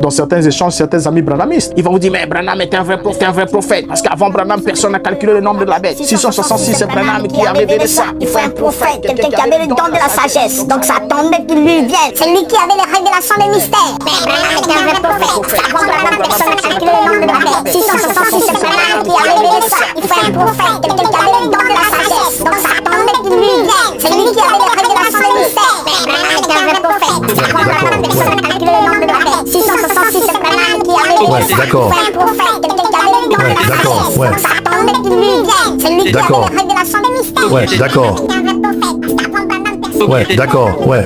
dans certains échanges, certains amis branhamistes. Ils vont vous dire, mais Branham est un vrai prophète. Parce qu'avant Branham, personne n'a calculé le nombre de la bête. 666, c'est Branham qui a révélé ça. Il faut un prophète, quelqu'un qui avait le don de la sagesse. Donc ça attendait qu'il lui vienne. C'est lui qui avait les révélations des mystères. Mais Branham est un vrai prophète. Avant Branham, personne n'a calculé le nombre de la bête. 666, c'est Branham qui a révélé ça. Il faut un prophète, quelqu'un qui avait le don de la sagesse. Donc ça attendait qu'il lui vienne. C'est lui qui avait les révélations des mystères. Mais Branham est un vrai prophète. Avant Branham, personne n'a calculé le nombre de la bête. 666, c'est Branham qui a révélé ça. D'accord. Il faut un prophète, quelqu'un qui avait le don de la sagesse. Donc ça attendait qu'il lui vienne. C'est lui qui avait les révélations des mystères. Ouais, d'accord. Ouais, d'accord, ouais.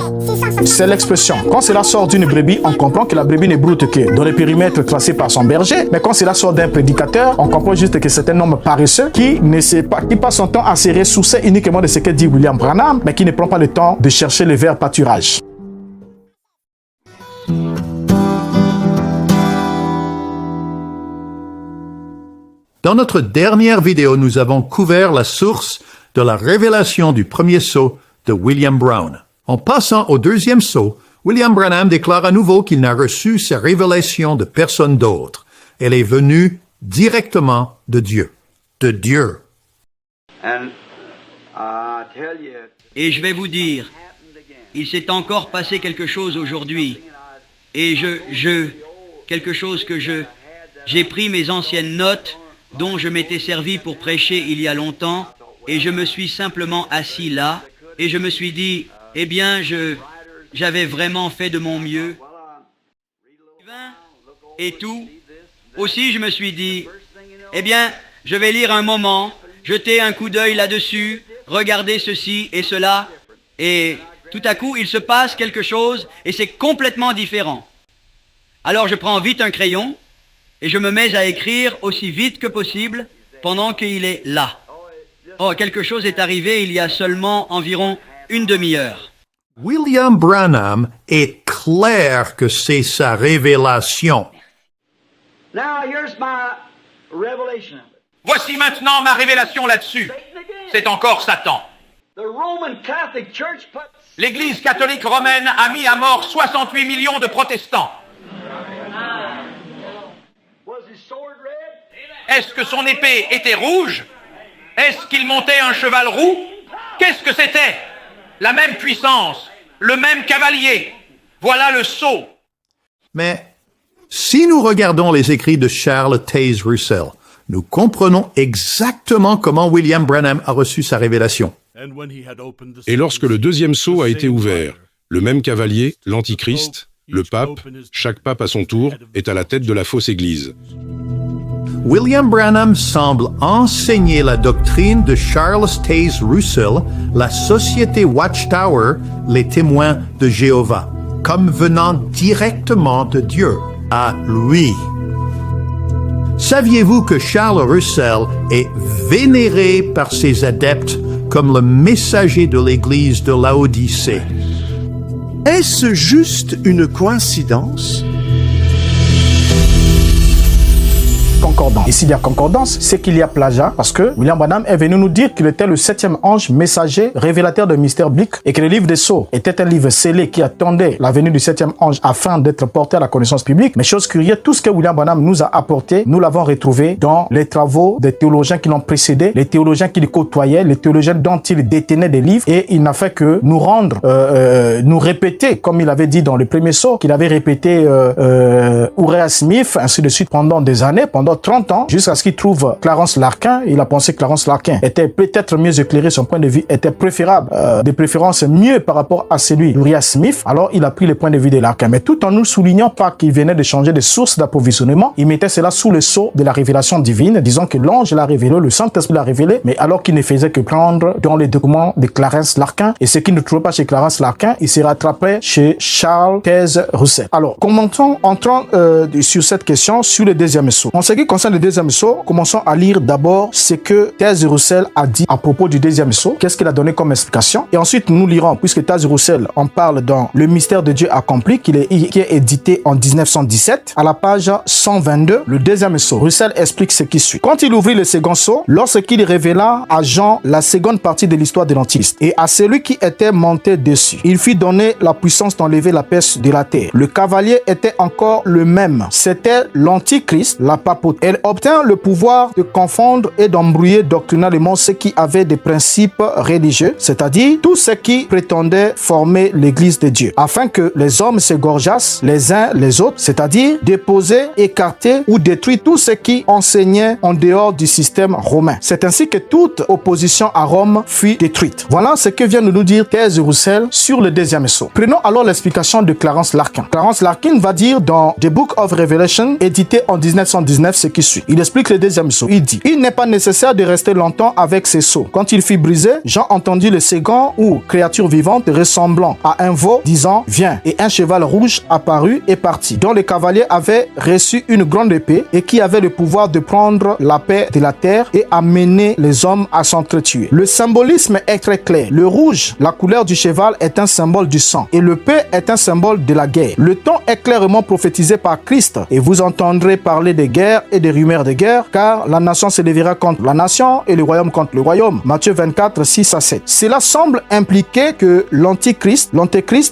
C'est l'expression. Quand cela sort d'une brebis, on comprend que la brebis n'est brute que dans le périmètre tracé par son berger. Mais quand cela sort d'un prédicateur, on comprend juste que c'est un homme paresseux qui ne sait pas, qui passe son temps à se ressourcer uniquement de ce que dit William Branham, mais qui ne prend pas le temps de chercher le verbe pâturage. Dans notre dernière vidéo, nous avons couvert la source de la révélation du premier sceau de William Brown. En passant au deuxième sceau, William Branham déclare à nouveau qu'il n'a reçu sa révélation de personne d'autre. Elle est venue directement de Dieu. De Dieu. Et je vais vous dire, il s'est encore passé quelque chose aujourd'hui. Et j'ai pris mes anciennes notes dont je m'étais servi pour prêcher il y a longtemps, et je me suis simplement assis là, et je me suis dit, eh bien, j'avais vraiment fait de mon mieux. Et tout. Aussi, je me suis dit, eh bien, je vais lire un moment, jeter un coup d'œil là-dessus, regarder ceci et cela, et tout à coup, il se passe quelque chose, et c'est complètement différent. Alors, je prends vite un crayon, et je me mets à écrire aussi vite que possible pendant qu'il est là. Oh, quelque chose est arrivé il y a seulement environ une demi-heure. William Branham est clair que c'est sa révélation. Voici maintenant ma révélation là-dessus. C'est encore Satan. L'Église catholique romaine a mis à mort 68 millions de protestants. Est-ce que son épée était rouge? Est-ce qu'il montait un cheval roux? Qu'est-ce que c'était? La même puissance, le même cavalier. Voilà le sceau. Mais si nous regardons les écrits de Charles Taze Russell, nous comprenons exactement comment William Branham a reçu sa révélation. Et lorsque le deuxième sceau a été ouvert, le même cavalier, l'Antichrist, le pape, chaque pape à son tour, est à la tête de la fausse Église. William Branham semble enseigner la doctrine de Charles Taze Russell, la société Watchtower, les témoins de Jéhovah, comme venant directement de Dieu, à lui. Saviez-vous que Charles Russell est vénéré par ses adeptes comme le messager de l'Église de Laodicée? Est-ce juste une coïncidence? Concordance. Ici, il y a concordance, c'est qu'il y a plagiat, parce que William Branham est venu nous dire qu'il était le 7e ange messager, révélateur de mystères bibliques, et que le livre des Sceaux était un livre scellé qui attendait la venue du 7e ange afin d'être porté à la connaissance publique. Mais chose curieuse, tout ce que William Branham nous a apporté, nous l'avons retrouvé dans les travaux des théologiens qui l'ont précédé, les théologiens qui le côtoyaient, les théologiens dont il détenait des livres, et il n'a fait que nous rendre, nous répéter, comme il avait dit dans le premier Sceau, qu'il avait répété Uriah Smith, ainsi de suite, pendant des années, pendant 30 ans, jusqu'à ce qu'il trouve Clarence Larkin. Il a pensé que Clarence Larkin était peut-être mieux éclairé, son point de vue était préférable, de préférence mieux par rapport à celui d'Uriah Smith. Alors il a pris le point de vue de Larkin, mais tout en nous soulignant pas qu'il venait de changer de source d'approvisionnement, il mettait cela sous le sceau de la révélation divine, disant que l'ange l'a révélé, le Saint-Esprit l'a révélé, mais alors qu'il ne faisait que prendre dans les documents de Clarence Larkin, et ce qu'il ne trouvait pas chez Clarence Larkin, il se rattrapait chez Charles Taze Russell. Alors, commentons, entrons sur cette question, sur le deuxième sceau. En ce qui concerne le deuxième sceau, commençons à lire d'abord ce que Thèse Roussel a dit à propos du deuxième sceau. Qu'est-ce qu'il a donné comme explication? Et ensuite, nous lirons, puisque Thèse Roussel en parle dans Le mystère de Dieu accompli, qui est édité en 1917, à la page 122, le deuxième sceau. Roussel explique ce qui suit. Quand il ouvrit le second sceau, lorsqu'il révéla à Jean la seconde partie de l'histoire de l'Antichrist, et à celui qui était monté dessus, il fit donner la puissance d'enlever la peste de la terre. Le cavalier était encore le même. C'était l'Antichrist, la papauté. Elle obtint le pouvoir de confondre et d'embrouiller doctrinalement ceux qui avaient des principes religieux, c'est-à-dire tous ceux qui prétendaient former l'Église de Dieu, afin que les hommes s'égorgeassent les uns les autres, c'est-à-dire déposer, écarter ou détruire tous ceux qui enseignaient en dehors du système romain. C'est ainsi que toute opposition à Rome fut détruite. Voilà ce que vient de nous dire Thèse Roussel sur le deuxième sceau. Prenons alors l'explication de Clarence Larkin. Clarence Larkin va dire dans The Book of Revelation, édité en 1919, ce qui suit. Il explique le deuxième sceau. Il dit: il n'est pas nécessaire de rester longtemps avec ces sceaux. Quand il fut brisé, Jean entendit le second ou créature vivante ressemblant à un veau disant: viens. Et un cheval rouge apparut et partit, dont le cavalier avait reçu une grande épée et qui avait le pouvoir de prendre la paix de la terre et amener les hommes à s'entretuer. Le symbolisme est très clair. Le rouge, la couleur du cheval, est un symbole du sang et l'épée est un symbole de la guerre. Le temps est clairement prophétisé par Christ et vous entendrez parler de guerre et de rumeurs de guerre, car la nation se lèvera contre la nation et le royaume contre le royaume. Matthieu 24, 6 à 7. Cela semble impliquer que l'Antichrist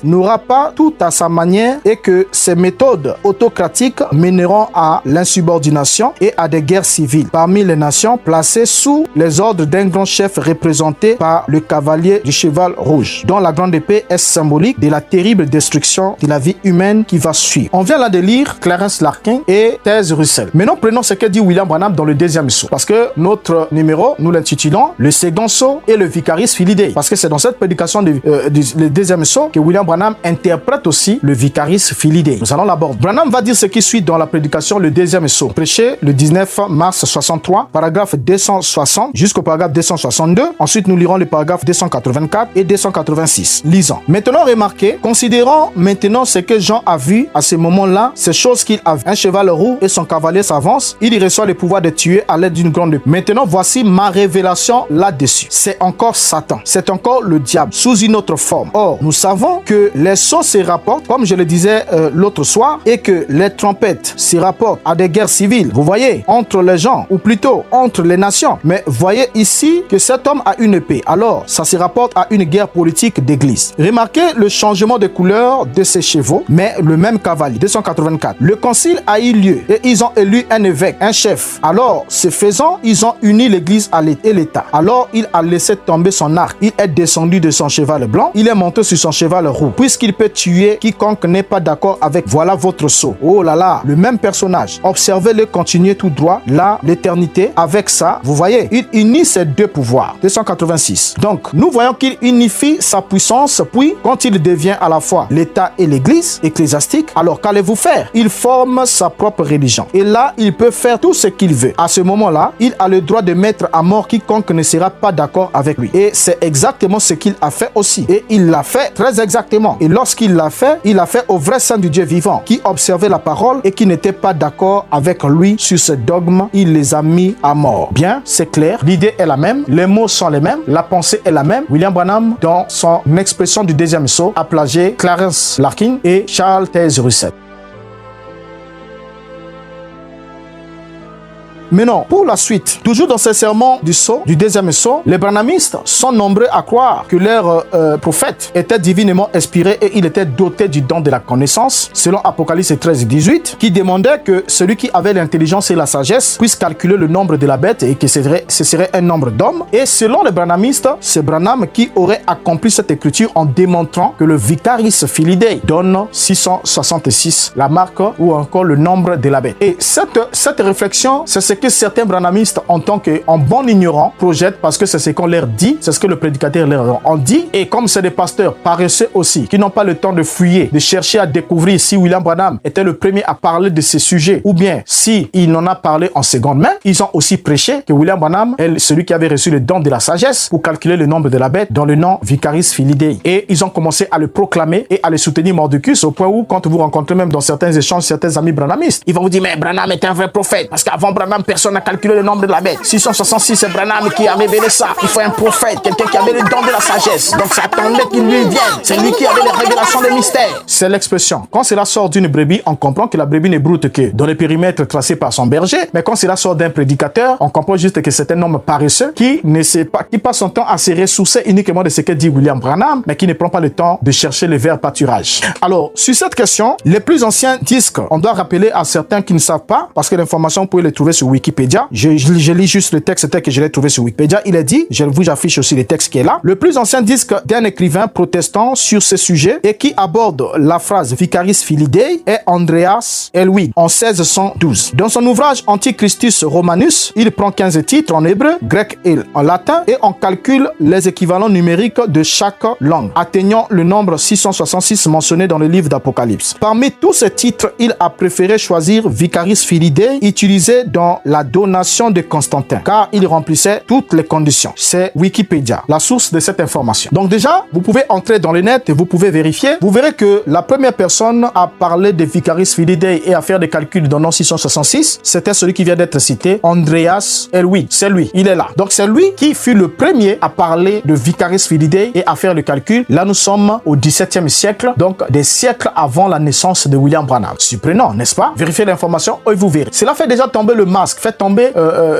n'aura pas tout à sa manière et que ses méthodes autocratiques mèneront à l'insubordination et à des guerres civiles parmi les nations placées sous les ordres d'un grand chef représenté par le cavalier du cheval rouge, dont la grande épée est symbolique de la terrible destruction de la vie humaine qui va suivre. On vient là de lire Clarence Larkin et Thèse Roussel. Maintenant, prenons ce que dit William Branham dans le deuxième sceau, parce que notre numéro, nous l'intitulons Le second sceau et le Vicarius Filii Dei, parce que c'est dans cette prédication du deuxième sceau que William Branham interprète aussi le Vicarius Filii Dei. Nous allons l'aborder. Branham va dire ce qui suit dans la prédication Le deuxième sceau, prêché le 19 mars 63, paragraphe 260 jusqu'au paragraphe 262. Ensuite, nous lirons les paragraphes 284 et 286. Lisons. Maintenant, remarquez, considérons maintenant ce que Jean a vu à ce moment-là, ces choses qu'il a vues. Un cheval roux et son cavalier s'avance. Il y reçoit le pouvoir de tuer à l'aide d'une grande épée. Maintenant, voici ma révélation là-dessus. C'est encore Satan. C'est encore le diable sous une autre forme. Or, nous savons que les sceaux se rapportent, comme je le disais l'autre soir, et que les trompettes se rapportent à des guerres civiles. Vous voyez, entre les gens, ou plutôt entre les nations. Mais voyez ici que cet homme a une épée. Alors, ça se rapporte à une guerre politique d'église. Remarquez le changement de couleur de ces chevaux, mais le même cavalier. 284. Le concile a eu lieu et ils ont élu un évêque, un chef. Alors, ce faisant, ils ont uni l'église et l'État. Alors, il a laissé tomber son arc. Il est descendu de son cheval blanc. Il est monté sur son cheval roux, puisqu'il peut tuer quiconque n'est pas d'accord avec. Voilà votre sceau. Oh là là, le même personnage. Observez-le continuer tout droit, là, l'éternité. Avec ça, vous voyez, il unit ces deux pouvoirs. 286. Donc, nous voyons qu'il unifie sa puissance, puis, quand il devient à la fois l'État et l'église ecclésiastique, alors qu'allez-vous faire? Il forme sa propre religion. Et là, il peut faire tout ce qu'il veut. À ce moment-là, il a le droit de mettre à mort quiconque ne sera pas d'accord avec lui. Et c'est exactement ce qu'il a fait aussi. Et il l'a fait très exactement. Et lorsqu'il l'a fait, il l'a fait au vrai saint du Dieu vivant, qui observait la parole et qui n'était pas d'accord avec lui sur ce dogme. Il les a mis à mort. Bien, c'est clair. L'idée est la même. Les mots sont les mêmes. La pensée est la même. William Branham, dans son expression du deuxième sceau, a plagié Clarence Larkin et Charles Taze Russell. Mais non, pour la suite, toujours dans ces sermons du sceau, du deuxième sceau, les branhamistes sont nombreux à croire que leur prophète était divinement inspiré et il était doté du don de la connaissance, selon Apocalypse 13, 18, qui demandait que celui qui avait l'intelligence et la sagesse puisse calculer le nombre de la bête et que ce serait un nombre d'hommes. Et selon les branhamistes, c'est Branham qui aurait accompli cette écriture en démontrant que le Vicarius Filii Dei donne 666, la marque ou encore le nombre de la bête. Et cette réflexion, c'est ce que certains branhamistes, en bon ignorant, projettent parce que c'est ce qu'on leur dit, c'est ce que le prédicateur leur en dit. Et comme c'est des pasteurs paresseux aussi, qui n'ont pas le temps de fouiller, de chercher à découvrir si William Branham était le premier à parler de ces sujets, ou bien si il en a parlé en seconde main, ils ont aussi prêché que William Branham est celui qui avait reçu le don de la sagesse pour calculer le nombre de la bête dans le nom Vicaris Filii. Et ils ont commencé à le proclamer et à le soutenir mordicus, au point où, quand vous rencontrez même dans certains échanges, certains amis branhamistes, ils vont vous dire, mais Branham est un vrai prophète, parce qu'avant Branham, personne n'a calculé le nombre de la bête. 666, c'est Branham qui a révélé ça. Il faut un prophète, quelqu'un qui avait le don de la sagesse. Donc ça attendait qu'il lui vienne. C'est lui qui avait les révélations des mystères. C'est l'expression. Quand cela sort d'une brebis, on comprend que la brebis n'est broute que dans les périmètres tracés par son berger. Mais quand cela sort d'un prédicateur, on comprend juste que c'est un homme paresseux qui ne sait pas, qui passe son temps à se ressourcer uniquement de ce que dit William Branham, mais qui ne prend pas le temps de chercher les verts pâturages. Alors, sur cette question, les plus anciens disent qu'on doit rappeler à certains qui ne savent pas, parce que l'information, vous pouvez les trouver sur Wikipédia. Je lis juste le texte tel que je l'ai trouvé sur Wikipédia. Il est dit, je vous affiche aussi le texte qui est là. Le plus ancien disque d'un écrivain protestant sur ce sujet et qui aborde la phrase Vicaris Filii Dei est Andreas Elwig en 1612. Dans son ouvrage Antichristus Romanus, il prend 15 titres en hébreu, grec et en latin et on calcule les équivalents numériques de chaque langue, atteignant le nombre 666 mentionné dans le livre d'Apocalypse. Parmi tous ces titres, il a préféré choisir Vicaris Filii Dei, utilisé dans la donation de Constantin, car il remplissait toutes les conditions. C'est Wikipédia, la source de cette information. Donc déjà, vous pouvez entrer dans le net et vous pouvez vérifier. Vous verrez que la première personne à parler de Vicaris Filii Dei et à faire des calculs dans le nom 666, c'était celui qui vient d'être cité, Andreas Elwig. C'est lui, il est là. Donc c'est lui qui fut le premier à parler de Vicaris Filii Dei et à faire le calcul. Là, nous sommes au XVIIe siècle, donc des siècles avant la naissance de William Branham. Surprenant, n'est-ce pas? Vérifiez l'information et vous verrez. Cela fait déjà tomber le masque, fait tomber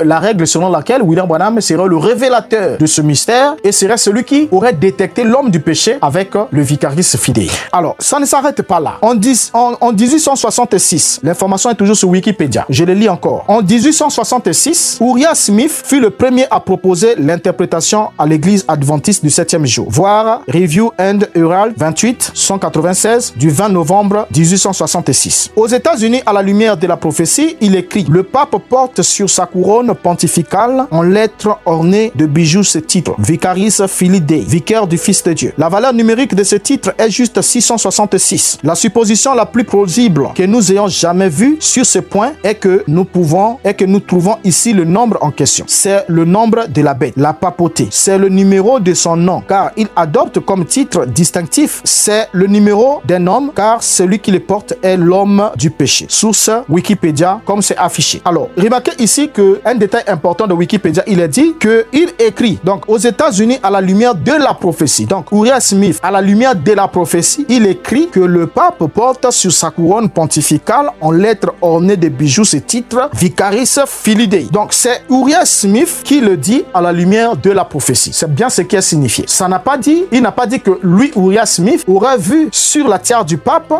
la règle selon laquelle William Branham serait le révélateur de ce mystère et serait celui qui aurait détecté l'homme du péché avec le Vicaris Filii Dei. Alors, ça ne s'arrête pas là. En 1866, l'information est toujours sur Wikipédia. Je le lis encore. En 1866, Uriah Smith fut le premier à proposer l'interprétation à l'église adventiste du 7e jour. Voir Review and Herald 28, 196 du 20 novembre 1866. Aux États-Unis, à la lumière de la prophétie, il écrit: le pape porte sur sa couronne pontificale en lettres ornées de bijoux ce titre, Vicaris Filii Dei, vicaire du Fils de Dieu. La valeur numérique de ce titre est juste 666. La supposition la plus plausible que nous ayons jamais vue sur ce point est que nous trouvons ici le nombre en question. C'est le nombre de la bête, la papauté. C'est le numéro de son nom, car il adopte comme titre distinctif. C'est le numéro d'un homme, car celui qui le porte est l'homme du péché. Source Wikipédia, comme c'est affiché. Alors, remarquez ici qu'un détail important de Wikipédia, il est dit qu'il écrit, donc, aux États-Unis à la lumière de la prophétie. Donc, Uriah Smith, à la lumière de la prophétie, il écrit que le pape porte sur sa couronne pontificale en lettres ornées de bijoux ce titre, Vicaris Filii Dei. Donc, c'est Uriah Smith qui le dit à la lumière de la prophétie. C'est bien ce qui est signifié. Ça n'a pas dit, il n'a pas dit que lui, Uriah Smith, aurait vu sur la tiare du pape,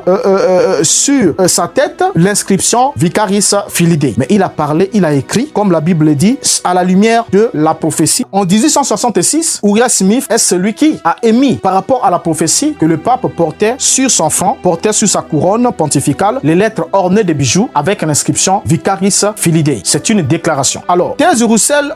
sur sa tête, l'inscription Vicaris Filii Dei. Mais il a parlé, il a écrit, comme la Bible dit, à la lumière de la prophétie. En 1866, Uriah Smith est celui qui a émis, par rapport à la prophétie, que le pape portait sur son front, portait sur sa couronne pontificale, les lettres ornées de bijoux avec l'inscription Vicaris Filii Dei. C'est une déclaration. Alors,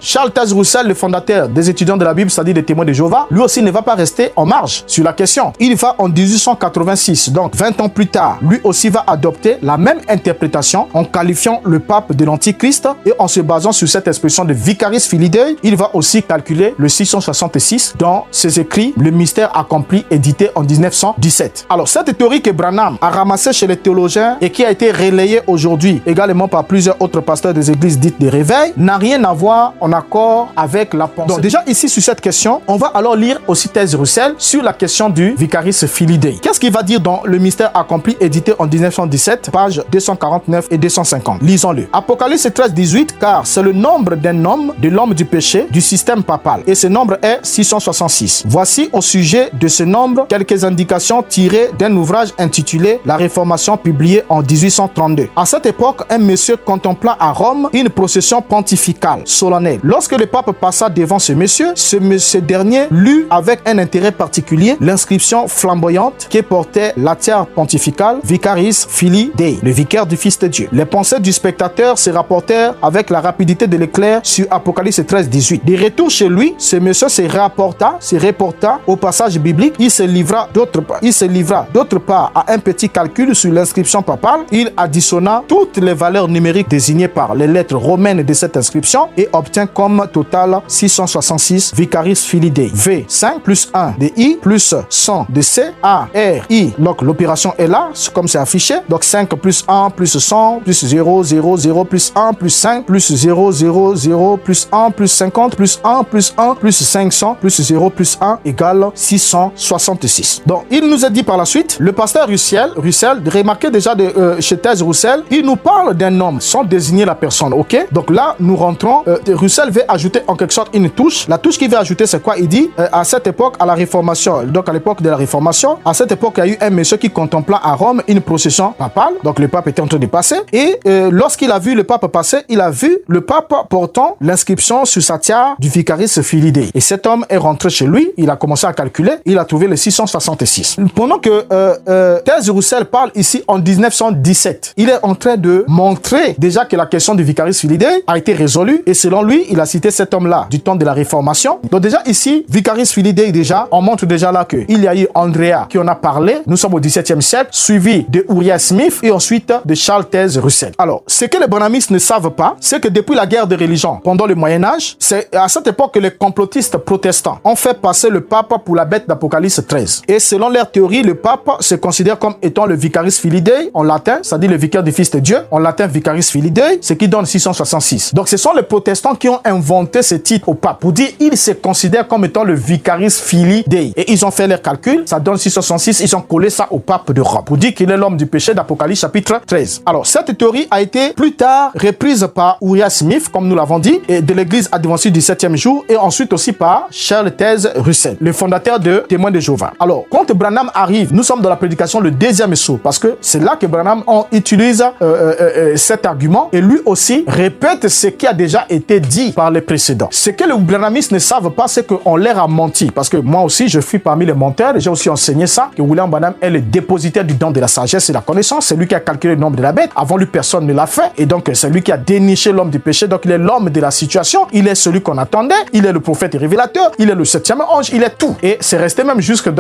Charles Taze Russell, le fondateur des étudiants de la Bible, c'est-à-dire des témoins de Jéhovah, lui aussi ne va pas rester en marge sur la question. Il va en 1886, donc 20 ans plus tard, lui aussi va adopter la même interprétation en qualifiant le pape de l'Antichrist et en se basant sur cette expression de Vicaris Filii Dei, il va aussi calculer le 666 dans ses écrits Le mystère accompli, édité en 1917. Alors, cette théorie que Branham a ramassée chez les théologiens et qui a été relayée aujourd'hui également par plusieurs autres pasteurs des églises dites de réveil n'a rien à voir en accord avec la pensée. Donc déjà ici sur cette question, on va alors lire aussi Taze Russell sur la question du Vicaris Filii Dei. Qu'est-ce qu'il va dire dans Le mystère accompli, édité en 1917, pages 249 et 250. Lisons-le. Apocalypse 13, 18, car c'est le nombre d'un homme, de l'homme du péché, du système papal. Et ce nombre est 666. Voici au sujet de ce nombre quelques indications tirées d'un ouvrage intitulé La Réformation, publié en 1832. À cette époque, un monsieur contempla à Rome une procession pontificale, solennelle. Lorsque le pape passa devant ce monsieur dernier lut avec un intérêt particulier l'inscription flamboyante qui portait la tiare pontificale Vicaris Filii Dei, le vicaire du Fils de Dieu. Les pensées du spectateur se rapportaient révélateur avec la rapidité de l'éclair sur Apocalypse 13, 18. De retour chez lui, ce monsieur se reporta au passage biblique. Il se livra d'autre part à un petit calcul sur l'inscription papale. Il additionna toutes les valeurs numériques désignées par les lettres romaines de cette inscription et obtient comme total 666 Vicaris Filii Dei. V 5 plus 1 de I plus 100 de C A R I. Donc l'opération est là, comme c'est affiché. Donc 5 plus 1 plus 100 plus 0 0 0 plus 1 plus 5 plus 0 0 0 plus 1 plus 50 plus 1 plus 1 plus 500 plus 0 plus 1 égale 666. Donc il nous a dit par la suite, le pasteur Russell, remarquez déjà chez Thèse Russell, il nous parle d'un homme sans désigner la personne, ok? Donc là, nous rentrons, Russell veut ajouter en quelque sorte une touche. La touche qu'il veut ajouter, c'est quoi? Il dit, à cette époque, à la Réformation, donc à l'époque de la Réformation, à cette époque, il y a eu un monsieur qui contempla à Rome une procession papale. Donc le pape était en train de passer. Et lorsqu'il a vu le pape passer, il a vu le pape portant l'inscription sur sa tiare du Vicaris Filii Dei. Et cet homme est rentré chez lui, il a commencé à calculer, il a trouvé le 666. Pendant que Thèse Russell parle ici en 1917, il est en train de montrer déjà que la question du Vicaris Filii Dei a été résolue. Et selon lui, il a cité cet homme-là du temps de la Réformation. Donc déjà ici, Vicaris Filii Dei déjà, on montre déjà là qu'il y a eu Andrea qui en a parlé. Nous sommes au XVIIe siècle, suivi de Uriah Smith et ensuite de Charles Thèse Russell. Alors, ce que les branhamistes ne savent pas, c'est que depuis la guerre de religion, pendant le Moyen-Âge, c'est à cette époque que les complotistes protestants ont fait passer le pape pour la bête d'Apocalypse 13. Et selon leur théorie, le pape se considère comme étant le Vicaris Filii Dei en latin, c'est-à-dire le vicaire du Fils de Dieu, en latin Vicaris Filii Dei, ce qui donne 666. Donc ce sont les protestants qui ont inventé ce titre au pape pour dire il se considère comme étant le Vicaris Filii Dei. Et ils ont fait leurs calculs, ça donne 666, ils ont collé ça au pape de Rome pour dire qu'il est l'homme du péché d'Apocalypse chapitre 13. Alors cette théorie a été plus tard reprise par Uriah Smith, comme nous l'avons dit, et de l'église adventiste du 7e jour, et ensuite aussi par Charles Thèse Russell, le fondateur de Témoins de Jéhovah. Alors, quand Branham arrive, nous sommes dans la prédication le deuxième saut, parce que c'est là que Branham utilise cet argument, et lui aussi répète ce qui a déjà été dit par les précédents. Ce que les branhamistes ne savent pas, c'est qu'on leur a menti, parce que moi aussi, je suis parmi les menteurs, et j'ai aussi enseigné ça, que William Branham est le dépositaire du don de la sagesse et de la connaissance, c'est lui qui a calculé le nombre de la bête, avant lui personne ne l'a fait, et donc c'est lui qui a déniché l'homme du péché, donc il est l'homme de la situation, il est celui qu'on attendait, il est le prophète et révélateur, il est le 7e ange, il est tout. Et c'est resté même jusqu'à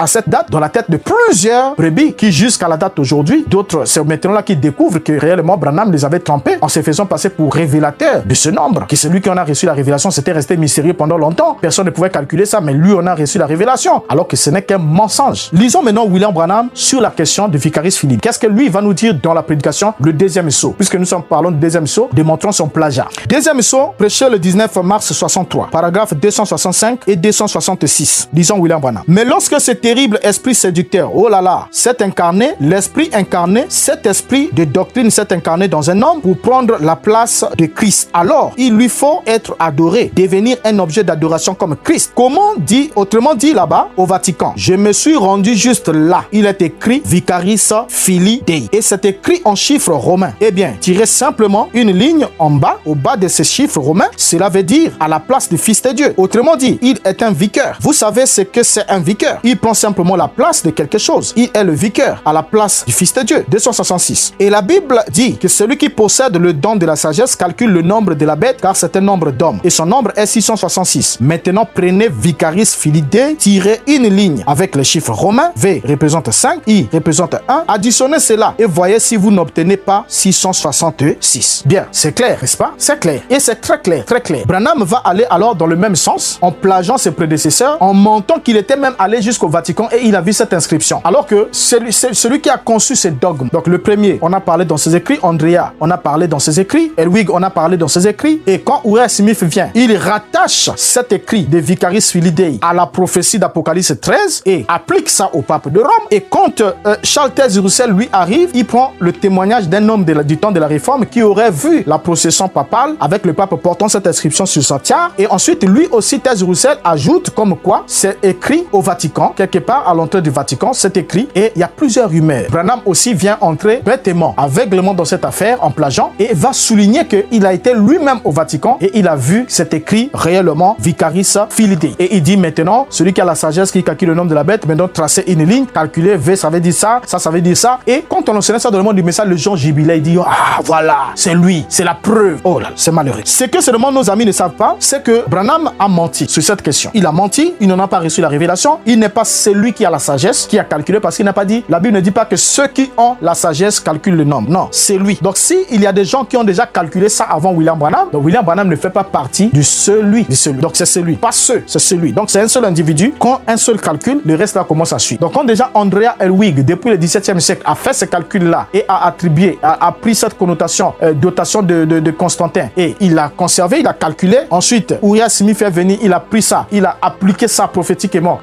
cette date dans la tête de plusieurs brebis qui jusqu'à la date d'aujourd'hui, d'autres, c'est maintenant là qu'ils découvrent que réellement Branham les avait trompés en se faisant passer pour révélateur de ce nombre, que celui qui en a reçu la révélation, c'était resté mystérieux pendant longtemps, personne ne pouvait calculer ça, mais lui on a reçu la révélation, alors que ce n'est qu'un mensonge. Lisons maintenant William Branham sur la question du Vicaris Filii. Qu'est-ce que lui va nous dire dans la prédication, le deuxième saut, puisque nous sommes parlons du deuxième saut, démontrons son plagiat. Deuxième saut, prêché le 19 mars 63, paragraphe 265 et 266. Disons William Branham. Mais lorsque ce terrible esprit séducteur, oh là là, s'est incarné, l'esprit incarné, cet esprit de doctrine s'est incarné dans un homme pour prendre la place de Christ. Alors, il lui faut être adoré, devenir un objet d'adoration comme Christ. Comment dit, autrement dit là-bas, au Vatican, je me suis rendu juste là. Il est écrit Vicaris Filii Dei. Et c'est écrit en chiffres romains. Eh bien, tirez simplement une ligne en bas, au bas de ces chiffres romains, cela veut dire à la place du Fils de Dieu. Autrement dit, il est un vicaire. Vous savez ce que c'est un vicaire. Il prend simplement la place de quelque chose. Il est le vicaire à la place du Fils de Dieu. 266. Et la Bible dit que celui qui possède le don de la sagesse calcule le nombre de la bête, car c'est un nombre d'hommes. Et son nombre est 666. Maintenant, prenez Vicaris Filii Dei, tirez une ligne avec les chiffres romains. V représente 5, I représente 1. Additionnez cela et voyez si vous n'obtenez pas 666. Bien, c'est clair, n'est-ce pas? C'est clair. Et c'est très clair, très clair. Branham va aller alors dans le même sens, en plagiant ses prédécesseurs, en montant qu'il était même allé jusqu'au Vatican et il a vu cette inscription. Alors que celui qui a conçu ces dogmes, donc le premier, on a parlé dans ses écrits, Andrea, on a parlé dans ses écrits, Elwig, on a parlé dans ses écrits, et quand Uriah Smith vient, il rattache cet écrit de Vicaris Filii Dei à la prophétie d'Apocalypse 13 et applique ça au pape de Rome. Et quand Charles Thèse Russell lui arrive, il prend le témoignage d'un homme du temps de la Réforme qui aurait vu la procession papale avec le pape portant cette inscription sur sa tiare. Et ensuite, lui aussi, Thèse Russell ajoute comme quoi c'est écrit au Vatican, quelque part à l'entrée du Vatican, c'est écrit, et il y a plusieurs rumeurs. Branham aussi vient entrer bêtement, aveuglement dans cette affaire en plagiant et va souligner qu'il a été lui-même au Vatican et il a vu cet écrit réellement Vicaris Filii Dei. Et il dit maintenant, celui qui a la sagesse, qui calcule le nombre de la bête, maintenant tracer une ligne, calculer V, ça veut dire ça, ça veut dire ça. Et quand on enseignait ça dans le monde du message, les gens jubilaient, ils disent ah voilà, c'est c'est lui, c'est la preuve. Oh là, c'est malheureux. Ce que seulement nos amis ne savent pas, c'est que Branham a menti sur cette question. Il a menti, il n'en a pas reçu la révélation. Il n'est pas celui qui a la sagesse, qui a calculé, parce qu'il n'a pas dit, la Bible ne dit pas que ceux qui ont la sagesse calculent le nombre. Non, c'est lui. Donc si il y a des gens qui ont déjà calculé ça avant William Branham, donc William Branham ne fait pas partie du celui. Donc c'est celui, pas ceux, c'est celui. Donc c'est un seul individu. Quand un seul calcul, le reste là commence à suivre. Donc quand déjà Andrea Elwig, depuis le XVIIe siècle, a fait ce calcul-là et a attribué, a pris cette connotation, dotation de Constantin, et il l'a conservé, il a calculé. Ensuite, Uriah Smith est venu, il a pris ça, il a appliqué ça prophétiquement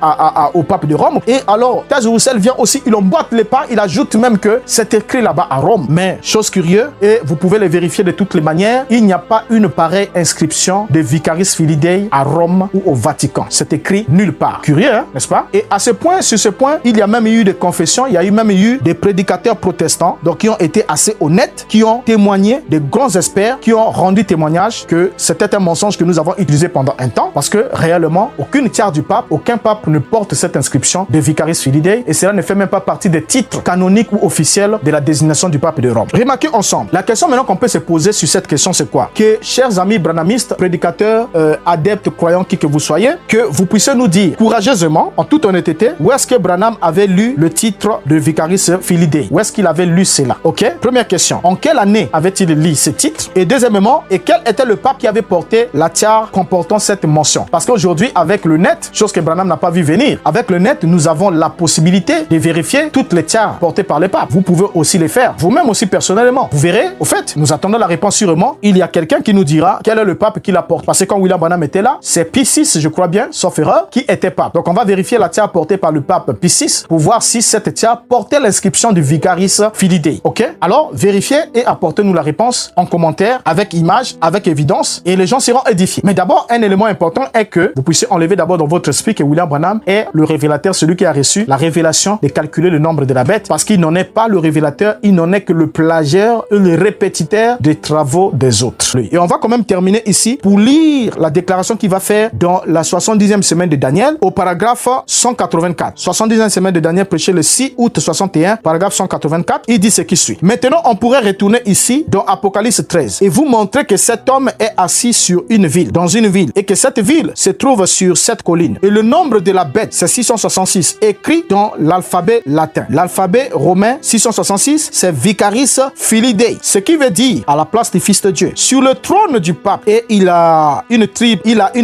au pape de Rome. Et alors, Taz Roussel vient aussi, il emboîte les pas, il ajoute même que c'est écrit là-bas à Rome. Mais, chose curieuse, et vous pouvez le vérifier de toutes les manières, il n'y a pas une pareille inscription de Vicaris Filii à Rome ou au Vatican. C'est écrit nulle part. Curieux, hein, n'est-ce pas? Et à ce point, sur ce point, il y a même eu des confessions, il y a même eu des prédicateurs protestants, donc qui ont été assez honnêtes, qui ont témoigné, des grands experts, qui ont rendu témoignage que c'était un mensonge que nous avons utilisé pendant un temps, parce que réellement, aucune tiare du pape, aucun pape ne porte cette inscription de Vicaris Filii, et cela ne fait même pas partie des titres canoniques ou officiels de la désignation du pape de Rome. Remarquez ensemble, la question maintenant qu'on peut se poser sur cette question, c'est quoi? Que, chers amis branhamistes, prédicateurs, adeptes, croyants, qui que vous soyez, que vous puissiez nous dire courageusement, en toute honnêteté, où est-ce que Branham avait lu le titre de Vicaris Filii? Où est-ce qu'il avait lu cela? Ok? Première question. En quelle année avait-il lu ce titre? Et deuxièmement, et quel était le pape qui avait porté la tiare comportant cette mention? Parce qu'aujourd'hui, avec le net, chose que Branham n'a pas vu venir, avec le net, nous avons la possibilité de vérifier toutes les tiares portées par les papes. Vous pouvez aussi les faire, vous-même aussi personnellement. Vous verrez, au fait, nous attendons la réponse sûrement. Il y a quelqu'un qui nous dira quel est le pape qui la porte. Parce que quand William Branham était là, c'est Pie VI, je crois bien, sauf erreur, qui était pape. Donc on va vérifier la tiare portée par le pape Pie VI pour voir si cette tiare portait l'inscription du Vicaris Filii. Ok? Alors, vérifiez et apportez-nous la réponse en commentaire, avec image, avec évidence, et les gens seront édifiés. Mais d'abord, un élément important est que vous puissiez enlever d'abord dans votre esprit que William Branham est le révélateur, celui qui a reçu la révélation de calculer le nombre de la bête, parce qu'il n'en est pas le révélateur, il n'en est que le plagiaire, le répétiteur des travaux des autres. Et on va quand même terminer ici pour lire la déclaration qu'il va faire dans la 70e semaine de Daniel, au paragraphe 184. 70e semaine de Daniel, prêché le 6 août 61, paragraphe 184, il dit ce qui suit. Maintenant, on pourrait retourner ici dans Apocalypse 13 et vous montrer que cet homme est assis sur une ville, dans une ville, et que cette ville se trouve sur cette colline. Et le nombre de la bête, c'est 666, écrit dans l'alphabet latin. L'alphabet romain 666, c'est Vicaris Filii, ce qui veut dire à la place du Fils de Dieu. Sur le trône du pape, et il a une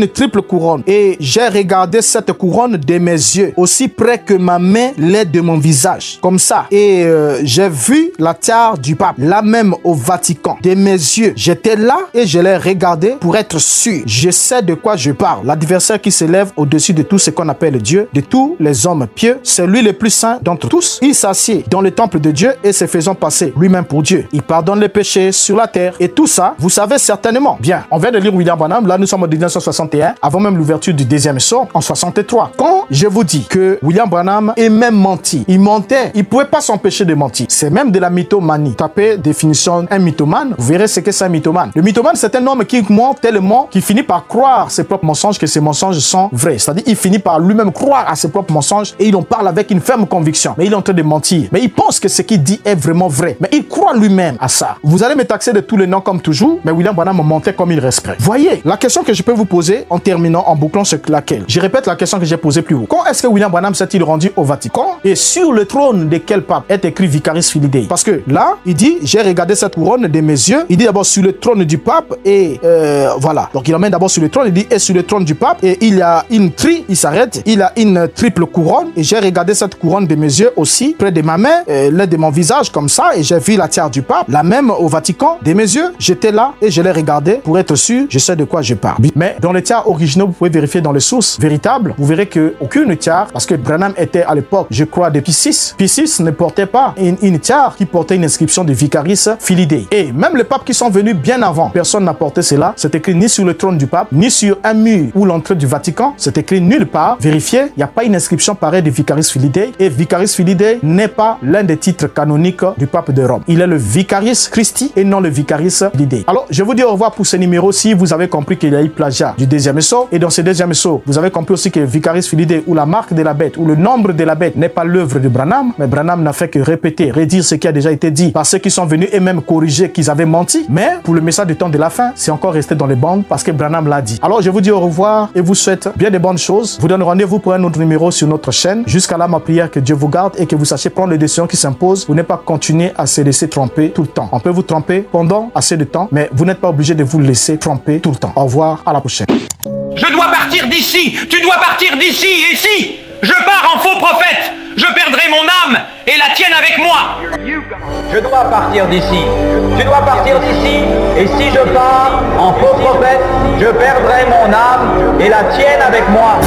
triple couronne. Et j'ai regardé cette couronne de mes yeux, aussi près que ma main l'est de mon visage, comme ça. Et j'ai vu la tiare du pape, là même au Vatican, de mes yeux. J'étais là et je l'ai regardé pour être sûr. Je sais de quoi je parle. L'adversaire qui s'élève au-dessus de tout ce qu'on appelle Dieu, de tous les hommes pieux, c'est lui le plus saint d'entre tous. Il s'assied dans le temple de Dieu et se faisant passer lui-même pour Dieu. Il pardonne les péchés sur la terre. Et tout ça, vous savez certainement. Bien, on vient de lire William Branham. Là, nous sommes en 1961, avant même l'ouverture du deuxième sceau, en 63. Quand je vous dis que William Branham est même menti, il mentait, il ne pouvait pas s'empêcher de mentir. C'est même de la mythomanie. Tapez définition un mythomane, vous verrez ce que c'est un mythomane. Le mythomane, c'est un homme qui ment tellement qu'il finit par croire ses propres mensonges, que ses mensonges sont vrais. C'est-à-dire, il finit par lui-même croire à ses propres mensonges et il en parle avec une ferme conviction. Mais il est en train de mentir. Mais il pense que ce qu'il dit est vraiment vrai. Mais il croit lui-même à ça. Vous allez me taxer de tous les noms comme toujours, mais William Branham mentait comme il respecte. Voyez, la question que je peux vous poser en terminant, en bouclant, c'est laquelle? Je répète la question que j'ai posée plus haut. Quand est-ce que William Branham s'est-il rendu au Vatican? Et sur le trône de quel pape est écrit Vicaris Filii? Parce que là, il dit, j'ai regardé cette couronne de mes yeux. Il dit d'abord sur le trône du pape et voilà. Donc il emmène d'abord sur le trône, il dit et sur le trône du pape et il y a il s'arrête, il a une triple couronne et j'ai regardé cette couronne de mes yeux aussi près de ma main, l'un de mon visage comme ça et j'ai vu la tiare du pape, la même au Vatican de mes yeux. J'étais là et je l'ai regardé pour être sûr, je sais de quoi je parle. Mais dans les tiares originaux, vous pouvez vérifier dans les sources véritables, vous verrez que aucune tiare, parce que Branham était à l'époque, je crois, de Pie VI. Pie VI ne portait pas une tiare qui portait une inscription de Vicaris Filii. Et même les papes qui sont venus bien avant, personne n'a porté cela. C'est écrit ni sur le trône du pape, ni sur un mur ou l'entrée du Vatican. C'est écrit nulle part. Vérifiez, il n'y a pas une inscription pareille de Vicaris Filii. Et Vicaris Filii n'est pas l'un des titres canoniques du pape de Rome. Il est le Vicaris Christi et non le Vicaris Filii. Alors, je vous dis au revoir pour ce numéro si vous avez compris qu'il y a eu plagiat du deuxième sceau. Et dans ce deuxième sceau, vous avez compris aussi que Vicaris Filii ou la marque de la bête ou le nombre de la bête n'est pas l'œuvre de Branham, mais Branham n'a fait que répéter, redire ce qui a déjà été dit par ceux qui sont venus et même corriger qu'ils avaient menti, mais pour le message du temps de la fin, c'est encore resté dans les bandes parce que Branham l'a dit. Alors je vous dis au revoir et vous souhaite bien de bonnes choses. Vous donne rendez-vous pour un autre numéro sur notre chaîne. Jusqu'à là, ma prière, que Dieu vous garde et que vous sachiez prendre les décisions qui s'imposent. Vous n'êtes pas continuer à se laisser tromper tout le temps. On peut vous tromper pendant assez de temps, mais vous n'êtes pas obligé de vous laisser tromper tout le temps. Au revoir, à la prochaine. Je dois partir d'ici, tu dois partir d'ici, et si je pars en faux prophète, je perdrai mon âme et la tienne avec moi. Je dois partir d'ici, tu dois partir d'ici, et si je pars en faux prophète, je perdrai mon âme et la tienne avec moi.